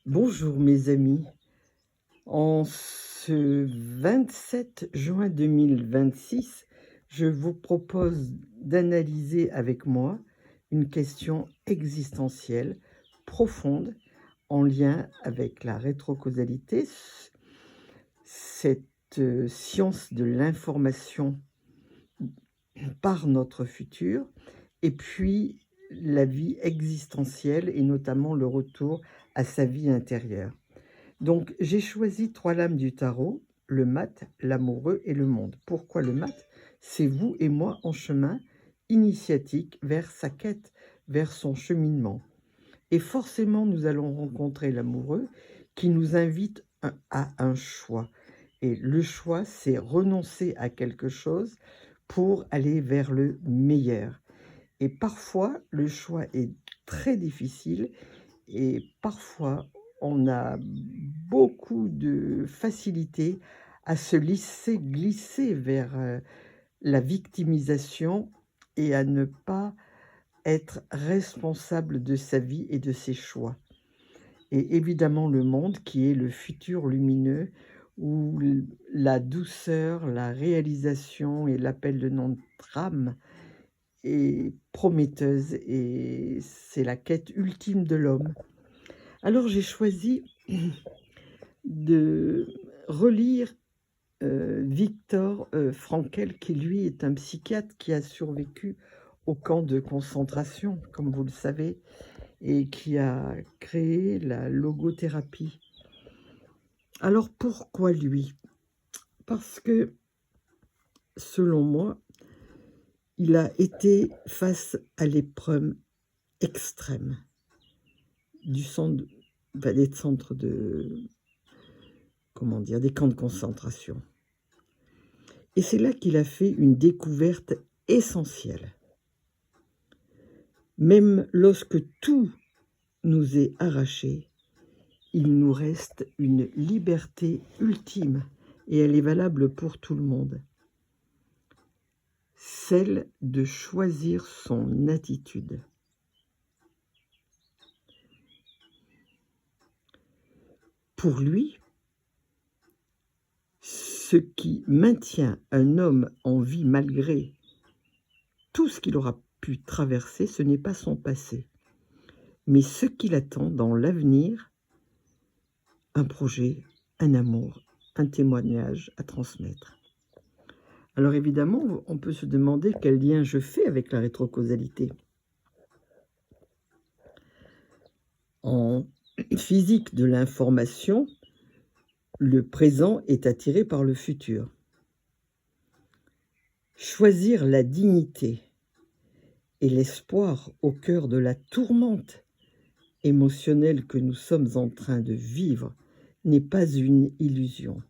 Bonjour mes amis. En ce 27 juin 2026, je vous propose d'analyser avec moi une question existentielle profonde en lien avec la rétrocausalité, cette science de l'information par notre futur, et puis la vie existentielle et notamment le retour à sa vie intérieure. Donc, j'ai choisi 3 lames du tarot, le mat, l'amoureux et le monde. Pourquoi le mat? C'est vous et moi en chemin initiatique vers sa quête, vers son cheminement. Et forcément, nous allons rencontrer l'amoureux qui nous invite à un choix. Et le choix, c'est renoncer à quelque chose pour aller vers le meilleur. Et parfois, le choix est très difficile et parfois, on a beaucoup de facilité à se laisser glisser vers, la victimisation et à ne pas être responsable de sa vie et de ses choix. Et évidemment le monde qui est le futur lumineux où la douceur, la réalisation et l'appel de notre âme est prometteuse et c'est la quête ultime de l'homme. Alors j'ai choisi de relire, Viktor, Frankl qui lui est un psychiatre qui a survécu au camp de concentration, comme vous le savez, et qui a créé la logothérapie. Alors pourquoi lui? Parce que, selon moi, il a été face à l'épreuve extrême du centre, des centres de, comment dire, des camps de concentration. Et c'est là qu'il a fait une découverte essentielle. Même lorsque tout nous est arraché, il nous reste une liberté ultime, et elle est valable pour tout le monde. Celle de choisir son attitude. Pour lui, ce qui maintient un homme en vie malgré tout ce qu'il aura pu traverser, ce n'est pas son passé, mais ce qui l'attend dans l'avenir, un projet, un amour, un témoignage à transmettre. Alors évidemment, on peut se demander quel lien je fais avec la rétrocausalité. En physique de l'information, le présent est attiré par le futur. Choisir la dignité et l'espoir au cœur de la tourmente émotionnelle que nous sommes en train de vivre n'est pas une illusion.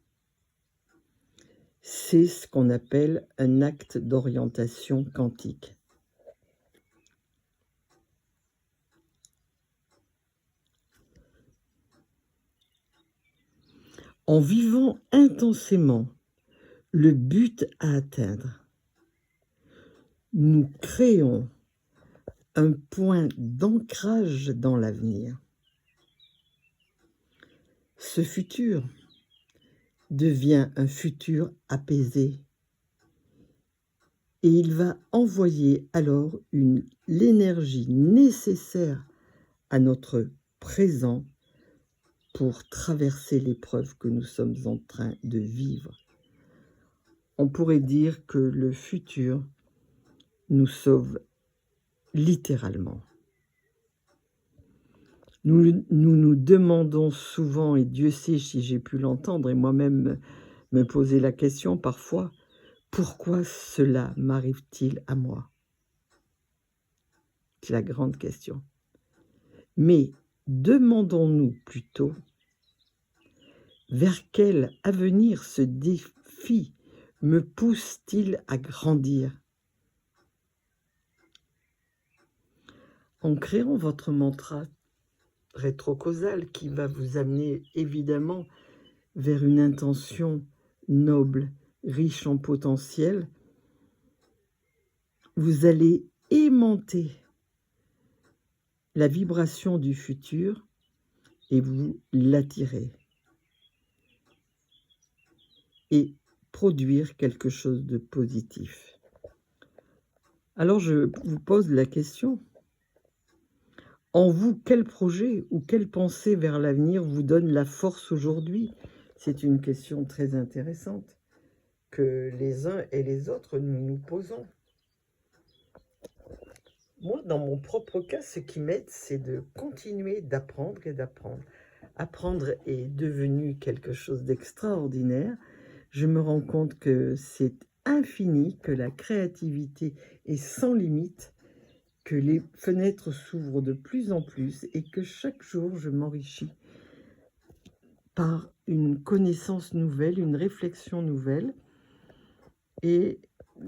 C'est ce qu'on appelle un acte d'orientation quantique. En vivant intensément le but à atteindre, nous créons un point d'ancrage dans l'avenir. Ce futur devient un futur apaisé et il va envoyer alors l'énergie nécessaire à notre présent pour traverser l'épreuve que nous sommes en train de vivre. On pourrait dire que le futur nous sauve littéralement. Nous demandons souvent, et Dieu sait si j'ai pu l'entendre, et moi-même me poser la question parfois, pourquoi cela m'arrive-t-il à moi? C'est la grande question. Mais demandons-nous plutôt vers quel avenir ce défi me pousse-t-il à grandir? En créant votre mantra rétrocausal qui va vous amener évidemment vers une intention noble, riche en potentiel, vous allez aimanter la vibration du futur et vous l'attirez et produire quelque chose de positif. Alors je vous pose la question, en vous, quel projet ou quelle pensée vers l'avenir vous donne la force aujourd'hui? C'est une question très intéressante que les uns et les autres nous nous posons. Moi, dans mon propre cas, ce qui m'aide, c'est de continuer d'apprendre et d'apprendre. Apprendre est devenu quelque chose d'extraordinaire. Je me rends compte que c'est infini, que la créativité est sans limite, que les fenêtres s'ouvrent de plus en plus et que chaque jour, je m'enrichis par une connaissance nouvelle, une réflexion nouvelle. Et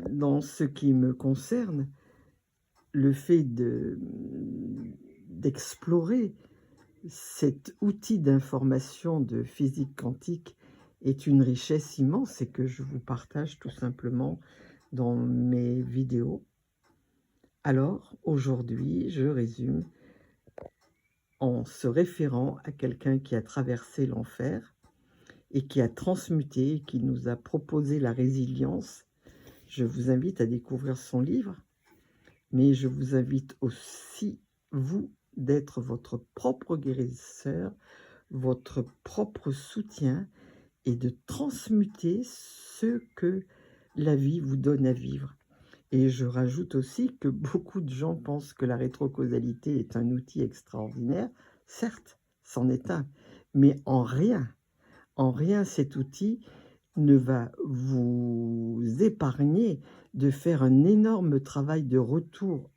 dans ce qui me concerne, le fait d'explorer cet outil d'information de physique quantique est une richesse immense et que je vous partage tout simplement dans mes vidéos. Alors, aujourd'hui, je résume en se référant à quelqu'un qui a traversé l'enfer et qui a transmuté, et qui nous a proposé la résilience. Je vous invite à découvrir son livre, mais je vous invite aussi, vous, d'être votre propre guérisseur, votre propre soutien et de transmuter ce que la vie vous donne à vivre. Et je rajoute aussi que beaucoup de gens pensent que la rétrocausalité est un outil extraordinaire. Certes, c'en est un, mais en rien cet outil ne va vous épargner de faire un énorme travail de retour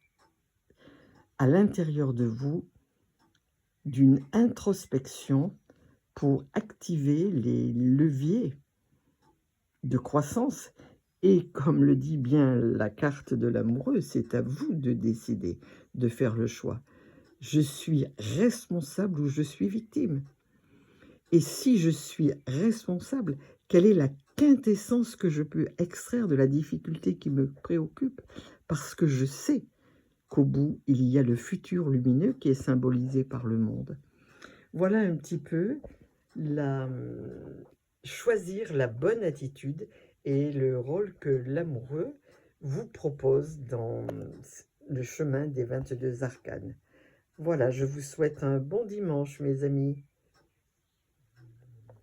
à l'intérieur de vous, d'une introspection pour activer les leviers de croissance. Et comme le dit bien la carte de l'amoureux, c'est à vous de décider, de faire le choix. Je suis responsable ou je suis victime? Et si je suis responsable, quelle est la quintessence que je peux extraire de la difficulté qui me préoccupe? Parce que je sais qu'au bout, il y a le futur lumineux qui est symbolisé par le monde. Voilà un petit peu choisir la bonne attitude et le rôle que l'amoureux vous propose dans le chemin des 22 arcanes. Voilà, je vous souhaite un bon dimanche, mes amis.